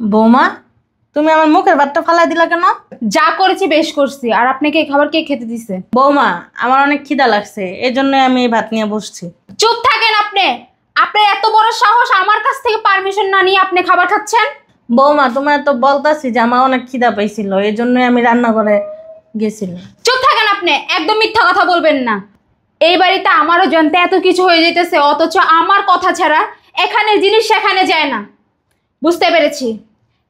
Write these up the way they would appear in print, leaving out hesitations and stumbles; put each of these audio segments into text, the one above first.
বৌমা, তুমি আমার মুখের ভাতটা ফালাই দিলা কেন? যা করেছি বেশ করছি। আর আপনাকে এই খাবার কে খেতে দিছে? বৌমা, আমার অনেক খিদা লাগছে, এই জন্য আমি এই ভাত নিয়ে বসছি। চুপ থাকেন আপনি। আপনার এত বড় সাহস, আমার কাছ থেকে পারমিশন না নিয়ে আপনি খাবার খাচ্ছেন? বৌমা, তোমার তো বলতাছি যে আমার অনেক খিদা পাইছিল, এই জন্যই আমি রান্নাঘরে গেছিলাম। চুপ থাকেন আপনি, একদম মিথ্যা কথা বলবেন না। এই বাড়িতে আমারও জানতে এত কিছু হয়ে যেতেছে, অথচ আমার কথা ছাড়া এখানে জিনিস সেখানে যায় না। বুঝতে পেরেছি,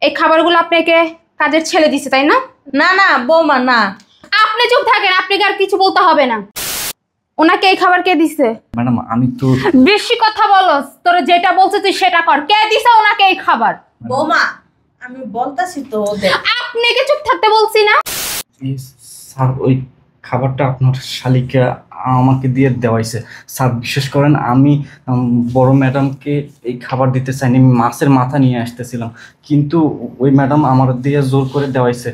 এই খাবারগুলো আপনাকে কাজের ছেলে দিছে, তাই না? না না বৌমা, না। আপনি চুপ থাকেন, আপনাকে আর কিছু বলতে হবে না। ওনাকে এই খাবার কে দিছে? ম্যাডাম আমি তো বেশি কথা বলস, তোরা যেটা বলছিস তুই সেটা কর। কে দিছে ওনাকে এই খাবার? বৌমা, আমি বলতাছি তো ওদের। আপনাকে চুপ থাকতে বলছি না? স্যার ওই খাবারটা আপনার শালিকা আমাকে দিয়ে দেওয়াইছে। স্যার বিশেষ করেন আমি বড় ম্যাডামকে এই খাবার দিতে চাইনি, আমি মাছের মাথা নিয়ে আসতেছিলাম, কিন্তু ওই ম্যাডাম আমার দিয়ে জোর করে দেওয়াইছে।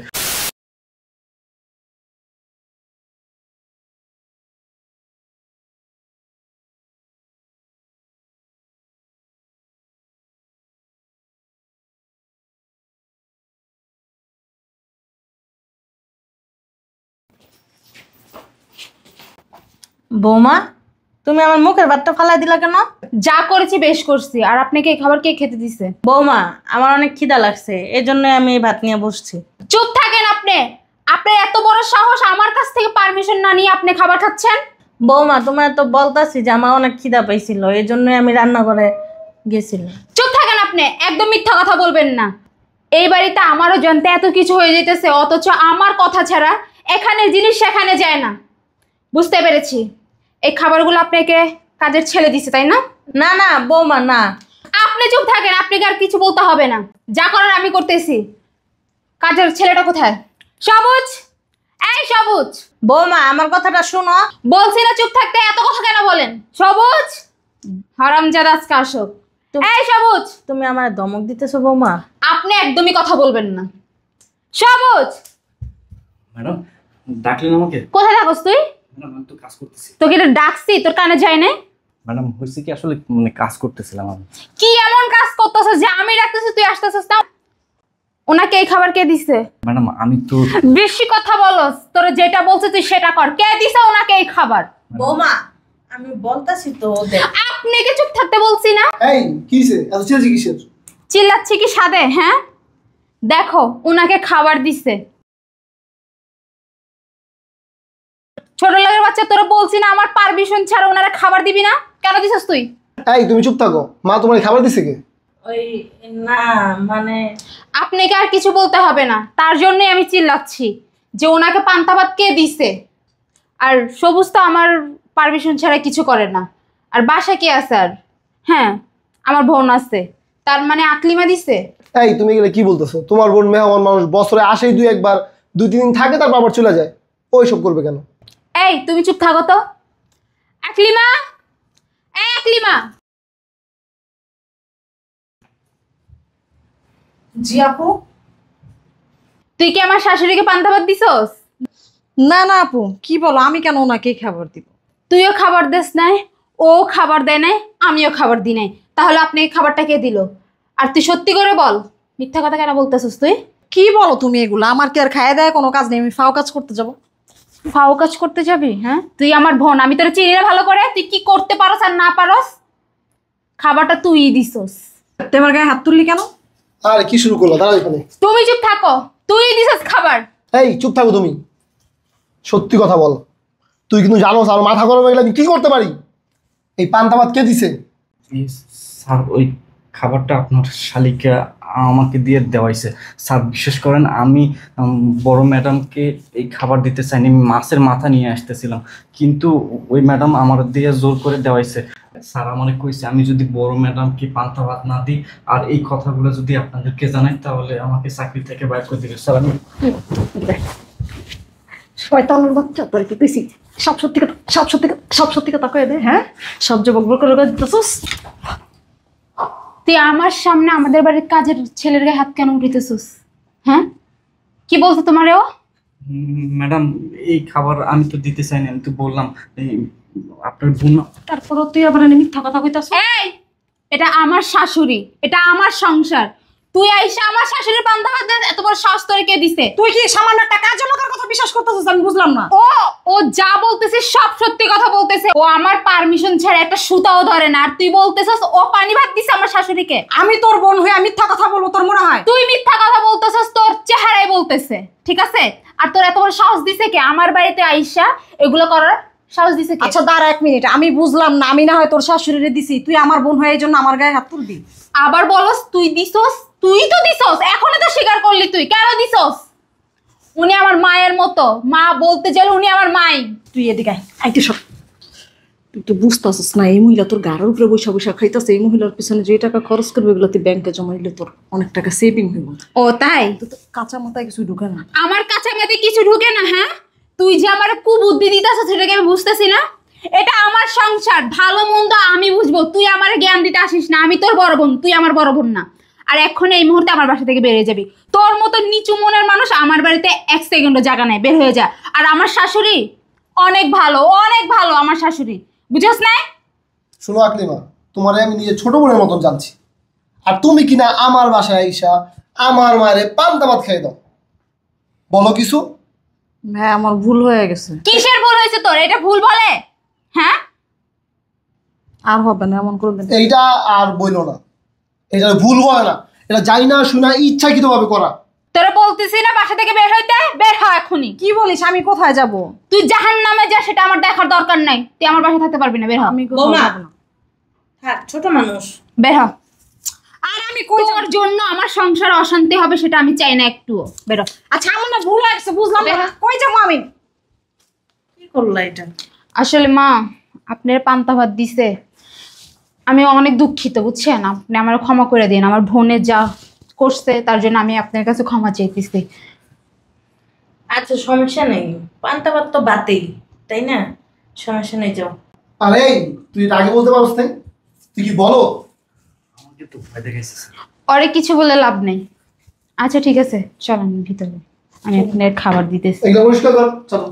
বৌমা, তুমি আমার মুখের ভাতটা ফালাই দিলা কেন? যা করেছি বেশ করছি। আর আপনাকে এই খাবার কে খেতে দিছে? বৌমা, আমার অনেক খিদা লাগছে, এই জন্য আমি এই ভাত নিয়ে বসছি। চুপ থাকেন আপনি। আপনার এত বড় সাহস, আমার কাছ থেকে পারমিশন না নিয়ে আপনি খাবার খাচ্ছেন? বৌমা, তোমার তো বলতাছি যে আমার অনেক খিদা পাইছিল, এই জন্যই আমি রান্নাঘরে গেছিলাম। চুপ থাকেন আপনি, একদম মিথ্যা কথা বলবেন না। এই বাড়িতে আমারও জানতে এত কিছু হয়ে যেতেছে, অথচ আমার কথা ছাড়া এখানে জিনিস সেখানে যায় না। বুঝতে পেরেছি, এই খাবারগুলো আপনাকে কাজের ছেলে দিছে, তাই না? না না বৌমা, না। আপনি চুপ থাকেন, আপনাকে আর কিছু বলতে হবে না। যা করার আমি করতেছি। কাজের ছেলেটা কোথায়? সবুজ, এই সবুজ। বৌমা, আমার কথাটা শোনো। বলছি না চুপ থাকতে, এত কথা কেন বলেন? সবুজ, হারামজাদা আজকে আসুক। এই সবুজ। তুমি আমার ধমক দিতেছো বৌমা? আপনি একদমই কথা বলবেন না। সবুজ। ম্যাডাম ডাকলেন আমাকে? কোথায় থাকস তুই? ম্যাডাম আমি তো কাজ করতেছি। তোকে এটা ডাকছি, তোর কানে যায় না? ম্যাডাম হয়েছে কি, আসলে কাজ করতেছিলাম আমি। কি এমন কাজ করতেছিস যে আমি ডাকতেছি তুই আসতেছিস না? ওনাকে এই খাবার কে দিছে? ম্যাডাম আমি তো বেশি কথা বলস, তোরা যেটা বলছিস তুই সেটা কর। কে দিছে ওনাকে এই খাবার? বৌমা, আমি বলতাছি তো ওদের। আপনাকে চুপ থাকতে বলছি না? এই কিসে এত চিল্লাচ্ছি কিসের? চিল্লাচ্ছি কি সাদে? হ্যাঁ দেখো, ওনাকে খাবার দিছে। ছোট লোকের বাচ্চা, তোরা বলছি না আমার পারমিশন ছাড়া ওনারা খাবার দিবি না? কেন দিছিস তুই? এই তুমি চুপ থাকো, মা তোমার খাবার দিছে কে? ওই না মানে আপনাকে আর কিছু বলতে হবে না, তার জন্যই আমি চিল্লাচ্ছি যে ওনাকে পান্তা ভাত কে দিছে। আর সবুজ তো আমার পারমিশন ছাড়া কিছু করে না। আর বাসা কে আছে? আর হ্যাঁ, আমার বোন আছে। তার মানে আকলিমা দিছে? এই তুমি এগুলো কি বলতেছো? তোমার বোন মেহমান মানুষ, বছরে আসেই দুই একবার, 2-3 দিন থাকে, তারপর আবার চলে যায়। ওই সব করবে কেন? এই তুমি চুপ থাকো তো। আকলিমা, এই আকলিমা। জি আপু। তুই কি আমার শাশুড়িকে পান্তা ভাত দিছস? না না আপু, কি বলো? আমি কেন ওনাকে খাবার দিব? তুইও খাবার দেস নাই, ও খাবার দেয় নাই, আমিও খাবার দিই নাই। তাহলে আপনি এই খাবারটা কে দিল? আর তুই সত্যি করে বল, মিথ্যা কথা কেন বলতেছিস তুই? কি বলো তুমি এগুলো? আমার কি আর খায় দেয় কোনো কাজ নেই? আমি ফাও কাজ করতে যাব? ফাও কাজ করতে যাবি? হ্যাঁ, তুই আমার বোন, আমি তোর চিনি না ভালো করে। তুই কি করতে পারস আর না পারস? খাবারটা তুই দিছস। তুই আমার গায়ে হাত তুললি কেন? আরে কি শুরু করলো? দাঁড়াও এখানে। তুমি চুপ থাকো, তুই দিছস খাবার। এই চুপ থাকো তুমি, সত্যি কথা বল। তুই কিন্তু জানো আমার মাথা গরম হয়ে গেলে আমি কি করতে পারি? এই পান্তা ভাত কে দিছে? স্যার ওই খাবারটা আপনার শালিকা আমাকে দিয়ে দেওয়াইছে। স্যার বিশেষ করেন আমি বড় ম্যাডামকে এই খাবার দিতে চাইনি, আমি মাছের মাথা নিয়ে আসতেছিলাম, কিন্তু ওই ম্যাডাম আমার দিয়ে জোর করে দেওয়াইছে। স্যার আমাকে কইছে আমি যদি বড় ম্যাডামকে পান্তা ভাত না দিই আর এই কথাগুলো যদি আপনাদেরকে জানাই তাহলে আমাকে চাকরি থেকে বাইর করে দিবে। স্যার আমি শয়তানের বাচ্চা, তোর কি তুই সব সত্যি কথা, সব সত্যি কথা, সব সত্যি কথা কয়ে দে। হ্যাঁ, সব যে বকবক করে দিতেছস। তুই আমার সামনে আমাদের বাড়ির কাজের ছেলের গায়ে হাত কেন উঠিতেছিস? হ্যাঁ, কি বলছো তোমারে ও? ম্যাডাম এই খাবার আমি তো দিতে চাইনি, আমি তো বললাম এই আপনার বোন। তারপরও তুই আবার মিথ্যা কথা কইতাছ। এই, এটা আমার শাশুড়ি, এটা আমার সংসার। তুই আইসা আমার শাশুড়ির পান্তা ভাত দিয়ে এত বড় সাহস তোরে কে দিছে? তুই কি সামান্য একটা কাজের লোকের কথা বিশ্বাস করতেছিস? আমি বুঝলাম না। ও ও যা বলতেছে সব সত্যি কথা বলতেছে। ও আমার পারমিশন ছাড়া একটা সুতাও ধরে না, আর তুই বলতেছস ও পানি ভাত দিছে আমার শাশুড়িকে। আমি তোর বোন হয়ে মিথ্যা কথা বলবো তোর মনে হয়? তুই মিথ্যা কথা বলতেছস, তোর চেহারাই বলতেছে, ঠিক আছে? আর তোর এত বড় সাহস দিছে কে আমার বাড়িতে আইসা এগুলো করার? সাহস দিছে কে? আচ্ছা দাঁড়া 1 মিনিট, আমি বুঝলাম না। আমি না হয় তোর শাশুড়িরে দিছি, তুই আমার বোন হয়ে এই জন্য আমার গায়ে হাত তুলবি? আবার বলস তুই দিছস? তুই তো দিছস, এখনো তো স্বীকার করলি। তুই কেন দিছস? উনি আমার মায়ের মতো, মা বলতে গেলে উনি আমার মাই। তুই এদিকে আয়, আইতে সব। তুই তো বুঝতেছিস না, এই মহিলা তোর গাড়ির উপরে বৈশা বৈশা খাইতেছে। এই মহিলার পিছনে যে টাকা খরচ করবে এগুলো তুই ব্যাংকে জমাইলে তোর অনেক টাকা সেভিং হইব। ও তাই? তো কাঁচা মাথায় কিছু ঢুকে না। আমার কাছাকাছি কিছু ঢুকে না? হ্যাঁ, তুই যে আমার কুবুদ্ধি দিতেছ সেটাকে আমি বুঝতেছি না। এটা আমার সংসার, ভালো মন্দ আমি বুঝবো। তুই আমার জ্ঞান দিতে আসিস না। আমি তোর বড় বোন, তুই আমার বড় বোন না। আর এখন এই মুহূর্তে আমার বাসা থেকে বেরিয়ে যাবি। তোর মতো নিচু মনের মানুষ আমার বাড়িতে 1 সেকেন্ডও জায়গা নেই, বের হয়ে যা। আর আমার শাশুড়ি অনেক ভালো, অনেক ভালো আমার শাশুড়ি, বুঝছস না? শোনো আকলিমা, তোমারে আমি নিজের ছোট বোনের মতন জানছি, আর তুমি কিনা আমার বাসায় আইসা আমার মায়ের পান্তা ভাত খাই দাও। বলো কিছু। হ্যাঁ আমার ভুল হয়ে গেছে। কিসের ভুল হয়েছে তোর? এটা ভুল বলে? হ্যাঁ, আর হবে না এমন করবেন। এইটা আর বইলো না, এটা ভুল হয় না, এটা যাই না শুনা ইচ্ছাকৃত ভাবে করা। তোরা বলতেছি না বাসা থেকে বের হইতে? বের হ এখনই। কি বলিস? আমি কোথায় যাব? তুই জাহান্নামে যা, সেটা আমার দেখার দরকার নাই। তুই আমার বাসায় থাকতে পারবি না, বের হ। আমি কোথাও বৌমা। যাব না। হ্যাঁ, ছোট মানুষ। বের হ। আর আমি কই যাব? তোর জন্য আমার সংসারে অশান্তি হবে সেটা আমি চাই না একটুও। বের হ। আচ্ছা আমার না ভুল হয়ে গেছে, বুঝলাম না। বের হ। কই যাব আমি? কি করলা এটা? আসলে মা, আপনার পান্তা ভাত দিছে, আমি অনেক দুঃখিত, বুঝছেন? আপনি আমার ক্ষমা করে দিন। আমার বোনের যা করছে তার জন্য আমি আপনার কাছে ক্ষমা চাইতেছি। আচ্ছা, সমস্যা নেই। পান্তা ভাত তো বাতেই, তাই না? সমস্যা নেই, যাও। আরে তুই এটা আগে বলতে পারছ না? তুই কি বলো? আমাকে তো ভয় দেখাইছে। অরে কিছু বলে লাভ নেই। আচ্ছা ঠিক আছে, চলেন ভিতরে, আমি আপনার খাবার দিতেছি। এগুলো পরিষ্কার কর, চলো।